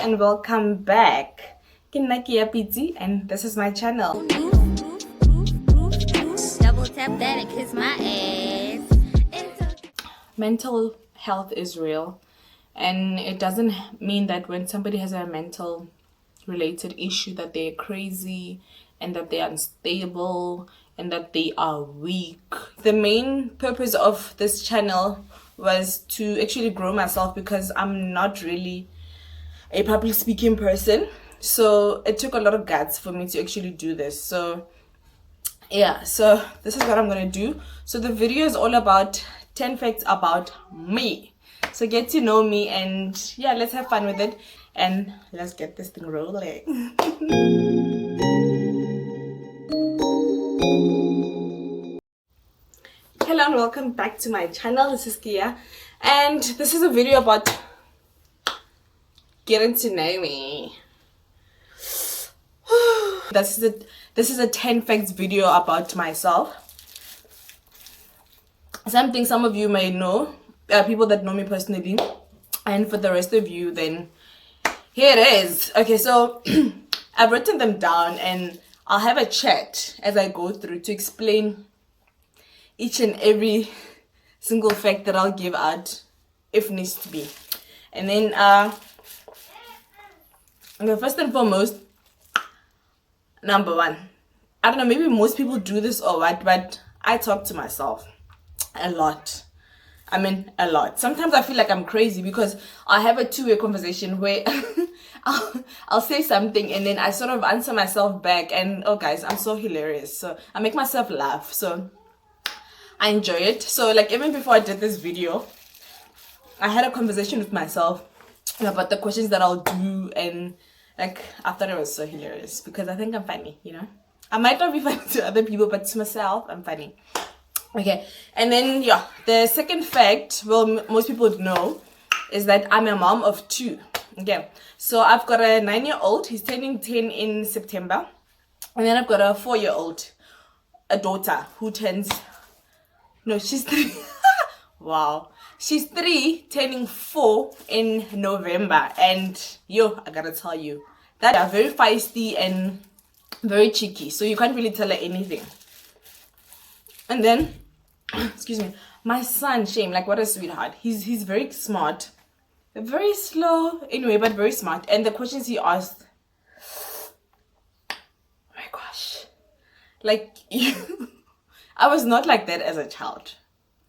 and welcome back. Kinnakia Pizzi, and this is my channel. Double tap that and kiss my ass. Mental health is real, and it doesn't mean that when somebody has a mental related issue that they're crazy and that they're unstable and that they are weak. The main purpose of this channel was to actually grow myself because I'm not really a public speaking person, so it took a lot of guts for me to actually do this. So yeah, so this is what I'm gonna do. So the video is all about 10 facts about me, so get to know me, and yeah, let's have fun with it and let's get this thing rolling. Hello and welcome back to my channel. This is Kia, and this is a video about getting to know me. This is a 10 facts video about myself. Something some of you may know, people that know me personally, and for the rest of you, then here it is. Okay, so I've written them down and I'll have a chat as I go through to explain each and every single fact that I'll give out if needs to be. And then okay, first and foremost, number one, I don't know, maybe most people do this or what, but I talk to myself a lot. I mean, a lot. Sometimes I feel like I'm crazy because I have a two-way conversation where I'll say something and then I sort of answer myself back, and oh guys, I'm so hilarious. So I make myself laugh. So I enjoy it. So like even before I did this video, I had a conversation with myself about the questions that I'll do, and like I thought it was so hilarious because I think I'm funny, you know. I might not be funny to other people, but to myself, I'm funny. Okay, and then yeah, the second fact, well, most people know, is that I'm a mom of two. Okay, so I've got a 9-year-old, he's turning 10 in September, and then I've got a 4-year-old, a daughter who turns, no, she's 3. Wow, she's 3 turning 4 in November, and yo, I gotta tell you that are very feisty and very cheeky, so you can't really tell her anything. And then excuse me, my son Shame, like what a sweetheart. He's very smart, very slow anyway, but very smart. And the questions he asked, oh my gosh, like I was not like that as a child,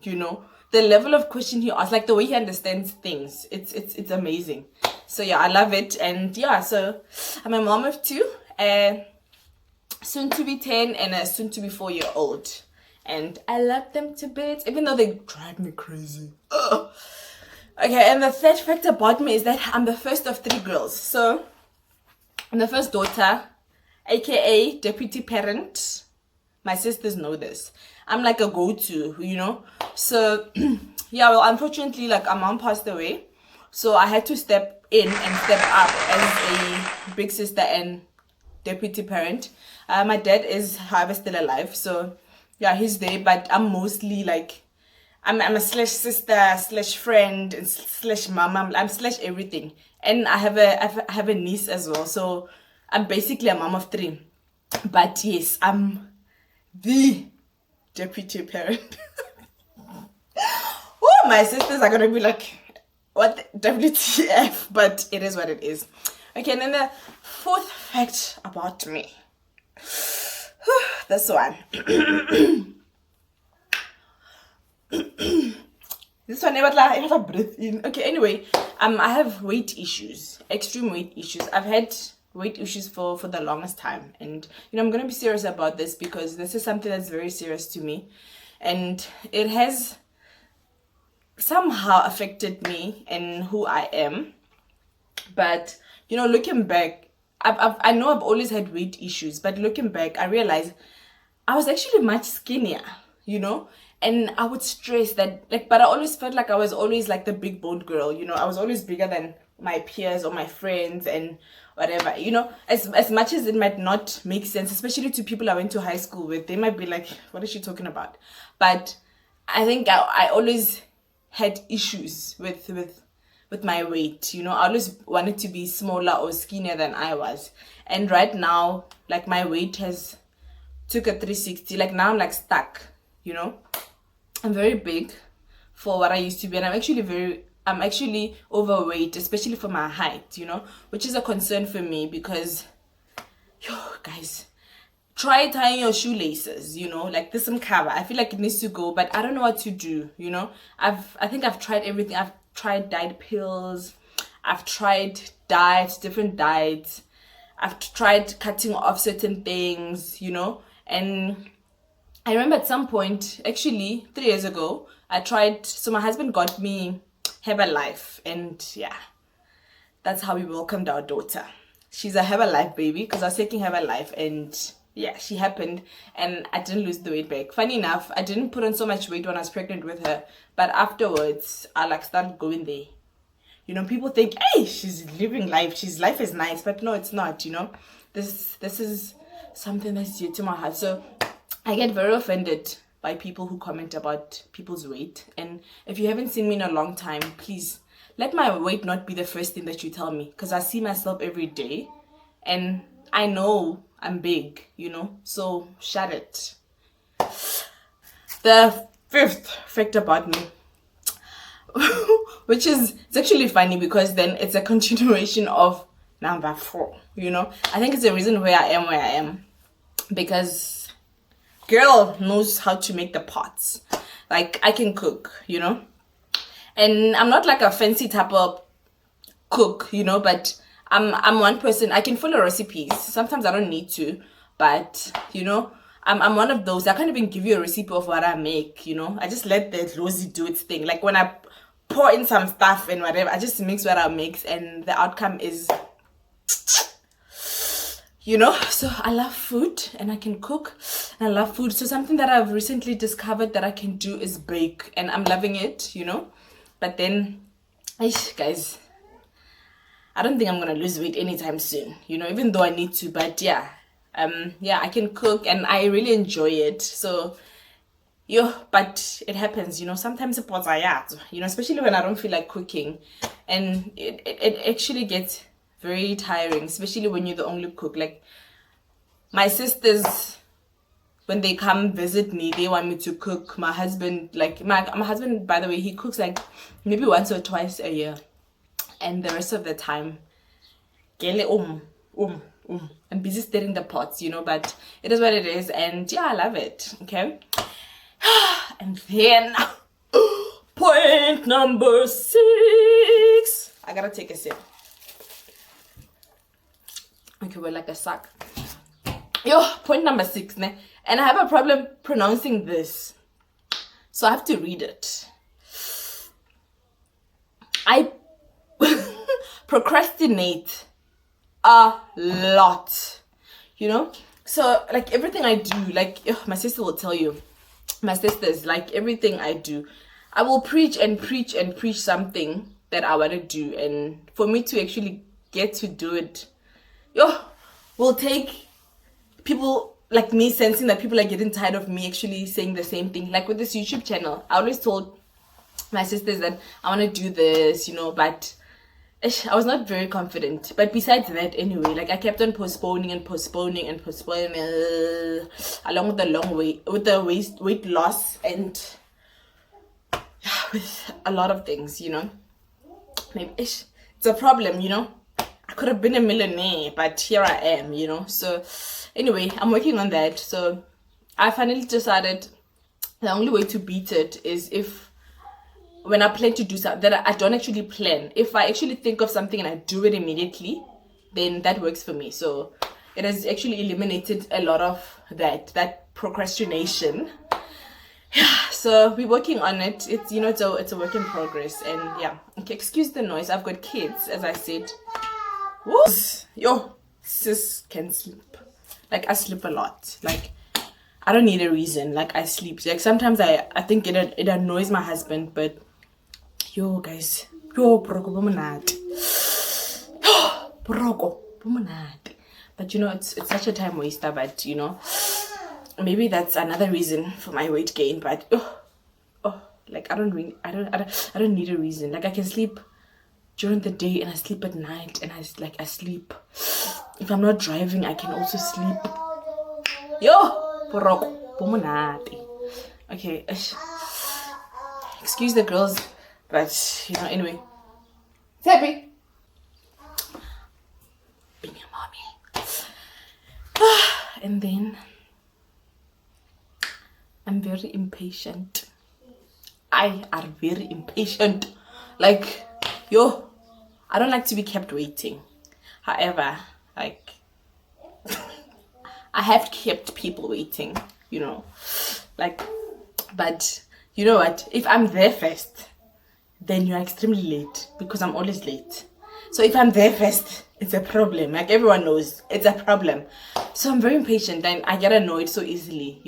you know. The level of question he asked, like the way he understands things, it's amazing. So yeah, I love it. And yeah, so I'm a mom of two, soon to be 10 and a soon to be 4-year-old, and I love them to bits, even though they drive me crazy. Ugh. Okay, and the third fact about me is that I'm the first of 3 girls. So I'm the first daughter, aka deputy parent. My sisters know this. I'm like a go-to, you know. So yeah, well, unfortunately, like our mom passed away, so I had to step in and step up as a big sister and deputy parent. My dad is, however, still alive, so yeah, he's there, but I'm mostly like I'm a slash sister slash friend and slash mom. I'm slash everything, and I have a niece as well, so I'm basically a mom of 3. But yes, I'm the deputy parent. Oh, my sisters are gonna be like, what the WTF? But it is what it is. Okay, and then the fourth fact about me. This one. This one, I never breathe in. Okay, anyway, I have weight issues, extreme weight issues. I've had weight issues for the longest time, and you know, I'm gonna be serious about this because this is something that's very serious to me, and it has somehow affected me and who I am. But you know, looking back, I know I've always had weight issues, but looking back, I realized I was actually much skinnier, you know. And I would stress that, like, but I always felt like I was always like the big boned girl, you know. I was always bigger than my peers or my friends and whatever, you know. As much as it might not make sense, especially to people I went to high school with, they might be like, what is she talking about? But I think I always had issues with with my weight. You know, I always wanted to be smaller or skinnier than I was. And right now, like, my weight has took a 360. Like, now I'm like stuck, you know. I'm very big for what I used to be, and I'm actually overweight, especially for my height, you know, which is a concern for me because, yo, guys, try tying your shoelaces, you know, like this some cover. I feel like it needs to go, but I don't know what to do, you know. I think I've tried everything. I've tried diet pills, I've tried diets, different diets, I've tried cutting off certain things, you know. And I remember at some point, actually 3 years ago, so my husband got me Herbalife, and yeah, that's how we welcomed our daughter. She's a Herbalife baby because I was taking Herbalife, and yeah, she happened, and I didn't lose the weight back. Funny enough, I didn't put on so much weight when I was pregnant with her, but afterwards, I like started going there. You know, people think, hey, she's living life. Life is nice, but no, it's not. You know, this is something that's dear to my heart. So I get very offended by people who comment about people's weight. And if you haven't seen me in a long time, please let my weight not be the first thing that you tell me, because I see myself every day and I know I'm big, you know, so shut it. The fifth fact about me, which is, it's actually funny because then it's a continuation of number 4, you know. I think it's the reason where I am because girl knows how to make the pots. Like, I can cook, you know, and I'm not like a fancy type of cook, you know, but I'm one person. I can follow recipes. Sometimes I don't need to, but you know, I'm one of those. I can't even give you a recipe of what I make, you know. I just let the Rosie do its thing. Like, when I pour in some stuff and whatever, I just mix what I mix, and the outcome is, you know. So I love food and I can cook and I love food. So something that I've recently discovered that I can do is bake, and I'm loving it, you know. But then, guys, I don't think I'm gonna lose weight anytime soon, you know, even though I need to. But yeah, I can cook and I really enjoy it. So but it happens, you know, sometimes it was you know, especially when I don't feel like cooking, and it actually gets very tiring, especially when you're the only cook. Like, my sisters, when they come visit me, they want me to cook. My husband, like, my husband, by the way, he cooks like maybe once or twice a year, and the rest of the time, I'm busy stirring the pots, you know. But it is what it is, and yeah, I love it. Okay. And then point number 6, I gotta take a sip. Okay, we're like a suck. Point number 6, ne? And I have a problem pronouncing this, so I have to read it. I procrastinate a lot, you know. So, like, everything I do, like, my sister will tell you, my sisters, like, everything I do, I will preach and preach and preach something that I want to do, and for me to actually get to do it, will take people like me sensing that people are getting tired of me actually saying the same thing. Like with this YouTube channel, I always told my sisters that I want to do this, you know, but I was not very confident. But besides that, anyway, like, I kept on postponing along with the weight loss and with a lot of things, you know. Maybe it's a problem, you know. I could have been a millionaire, but here I am, you know. So anyway, I'm working on that. So I finally decided the only way to beat it is if, when I plan to do something that I don't actually plan, if I actually think of something and I do it immediately, then that works for me. So it has actually eliminated a lot of that procrastination. So we're working on it. It's, you know, it's a work in progress. And yeah, okay, excuse the noise. I've got kids, as I said. Woo! Sis can sleep. Like, I sleep a lot. Like, I don't need a reason. Like, I sleep. Like, sometimes I think it annoys my husband, but guys, broko bomonate. Broko bomonate. But you know, it's such a time waster. But you know, maybe that's another reason for my weight gain. But like, I don't need a reason. Like, I can sleep during the day and I sleep at night, and I sleep. If I'm not driving, I can also sleep. Yo, poroko, pomonate. Okay, excuse the girls, but anyway. Happy. Being a mommy. And then I'm very impatient. I are very impatient. Like, yo, I don't like to be kept waiting. However, like, I have kept people waiting, like, but you know what? If I'm there first, then you're extremely late, because I'm always late. So if I'm there first, it's a problem. Like, everyone knows it's a problem. So I'm very impatient, and I get annoyed so easily,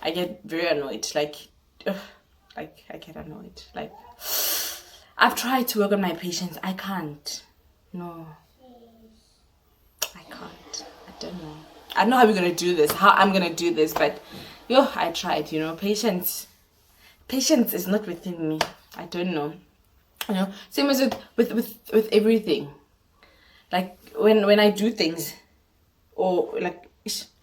I get very annoyed. Like, I get annoyed. Like, I've tried to work on my patience. I can't. No. I can't. I don't know. I don't know how we're gonna do this, how I'm gonna do this, but I tried, patience is not within me. I don't know. Same as with everything. Like, when I do things, or like,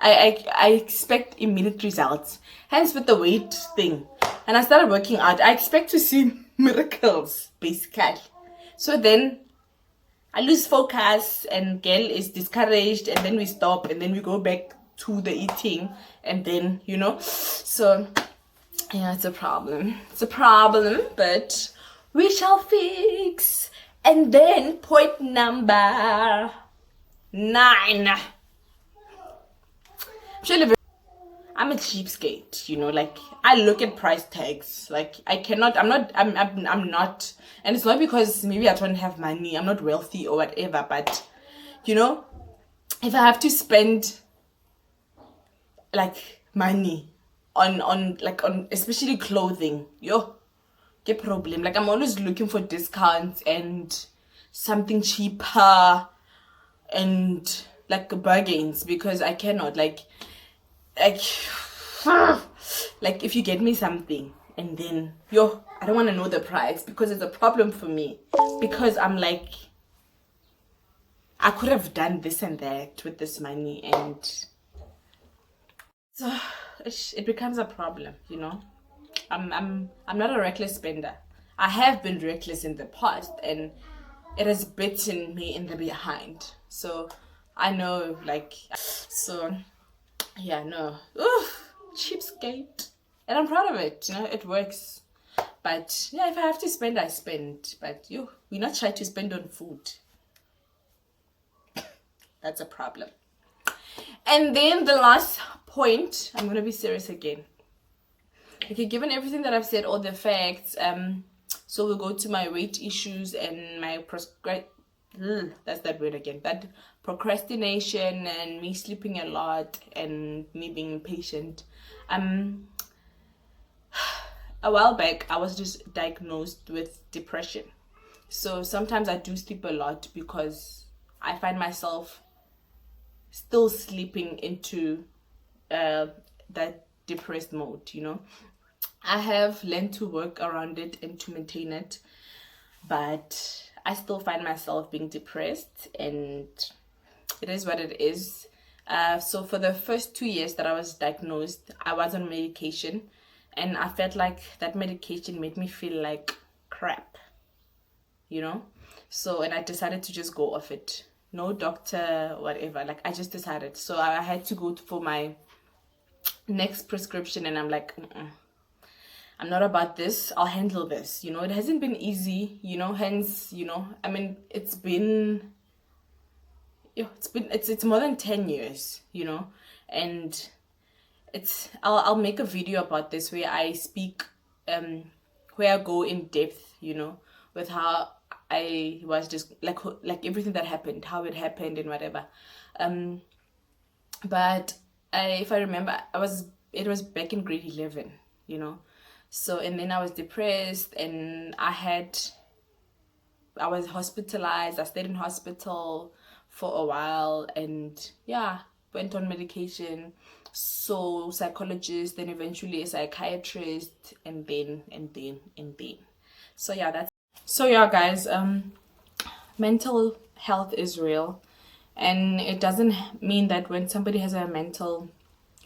I expect immediate results. Hence with the weight thing. And I started working out. I expect to see miracles, basically. So then I lose focus, and girl is discouraged, and then we stop, and then we go back to the eating, and then so yeah, it's a problem. It's a problem, but we shall fix. And then point number 9. I'm a cheapskate, like, I look at price tags. Like, I'm not, and it's not because maybe I don't have money, I'm not wealthy or whatever, but if I have to spend like money on especially clothing, get problem. Like, I'm always looking for discounts and something cheaper and like bargains, because I cannot like like if you get me something and then I don't want to know the price, because it's a problem for me, because I'm like, I could have done this and that with this money, and so it becomes a problem. I'm not a reckless spender. I have been reckless in the past, and it has bitten me in the behind. So I know, like, so yeah, no. Oof, cheapskate. And I'm proud of it. It works. But yeah, if I have to spend, I spend. But we're not shy to spend on food. That's a problem. And then the last point, I'm gonna be serious again. Okay, given everything that I've said, all the facts, so we'll go to my weight issues and my that's that word again. That procrastination and me sleeping a lot and me being impatient. A while back, I was just diagnosed with depression. So sometimes I do sleep a lot, because I find myself still sleeping into that depressed mode. I have learned to work around it and to maintain it, but I still find myself being depressed, and it is what it is. So for the first 2 years that I was diagnosed, I was on medication, and I felt like that medication made me feel like crap, so, and I decided to just go off it. No doctor, whatever, like, I just decided. So I had to go for my next prescription, and I'm like, I'm not about this. I'll handle this. It hasn't been easy, hence, I mean, it's more than 10 years, and I'll make a video about this where I speak, where I go in depth, with how I was just like everything that happened, how it happened and whatever. But if I remember, it was back in grade 11, So, and then I was depressed, and I was hospitalized. I stayed in hospital for a while, and went on medication, so psychologist, then eventually a psychiatrist, and then. So yeah, guys, mental health is real, and it doesn't mean that when somebody has a mental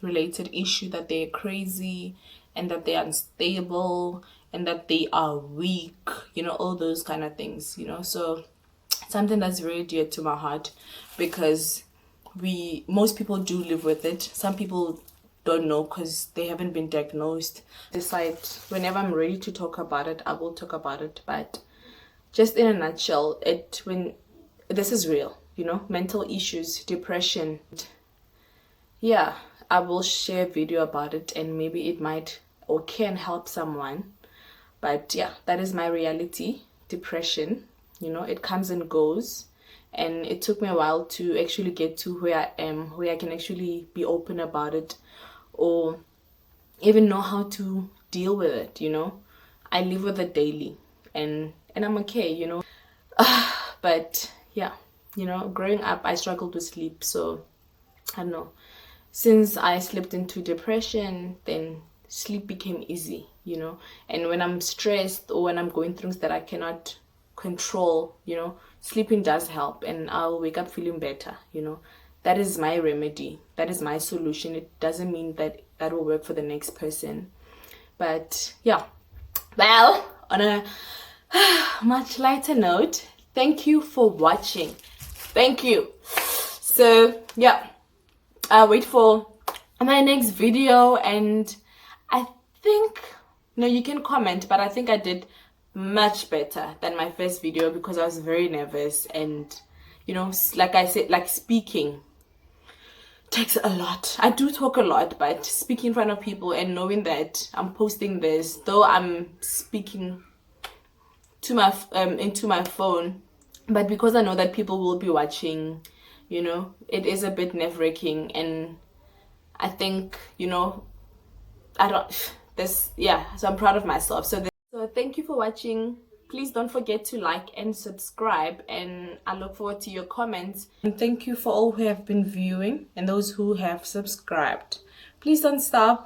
related issue that they're crazy and that they're unstable and that they are weak, all those kind of things, so something that's very dear to my heart, because most people do live with it. Some people don't know because they haven't been diagnosed. Decide whenever I'm ready to talk about it, I will talk about it. But just in a nutshell, this is real, mental issues, depression. Yeah, I will share a video about it, and maybe it might or can help someone. But yeah, that is my reality. Depression, it comes and goes, and it took me a while to actually get to where I am, where I can actually be open about it, or even know how to deal with it. I live with it daily, and I'm okay. But yeah, growing up I struggled with sleep, so I don't know, since I slipped into depression, then sleep became easy, and when I'm stressed or when I'm going through things that I cannot control, sleeping does help, and I'll wake up feeling better. That is my remedy, that is my solution. It doesn't mean that that will work for the next person, but yeah. Well, on a much lighter note, thank you for watching. Thank you. So yeah, I'll wait for my next video, and I think, you can comment, but I think I did much better than my first video because I was very nervous, and like I said, like, speaking takes a lot. I do talk a lot, but speaking in front of people and knowing that I'm posting this, though I'm speaking to my into my phone, but because I know that people will be watching, it is a bit nerve-wracking, and I think, I don't this yeah, so I'm proud of myself. So thank you for watching. Please don't forget to like and subscribe, and I look forward to your comments. And thank you for all who have been viewing and those who have subscribed. Please don't stop.